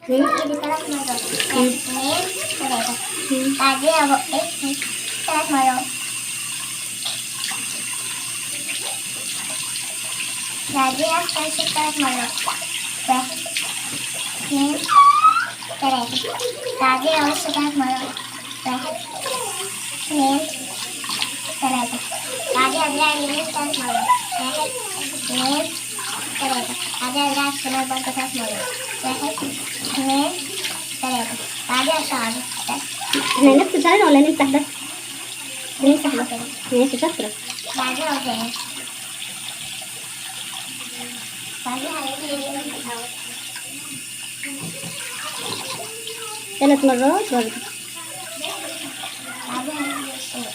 ايدي 3 مرات. 1 2 3. بعديها بقي 3 مرات. بعديها همسك 3 مرات. 1 2 3. بعديها وش 3 مرات. 1 2 3. بعديها دراع اليمين 3 مرات. 1 2 3. بعديها دراع الشمال برضه 3 مرات. 1 2 3. بعديها شعري. احنا نفس شعرنا ولا نمسح بس؟ نمسح كده. ماشي شاطرة. بعديها ودان. بعديها رجلي اليمين الأول. 3 مرات برضه. بعديها رجلي الشمال.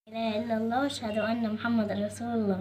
لا إله إلا الله وأشهد أن محمد رسول الله.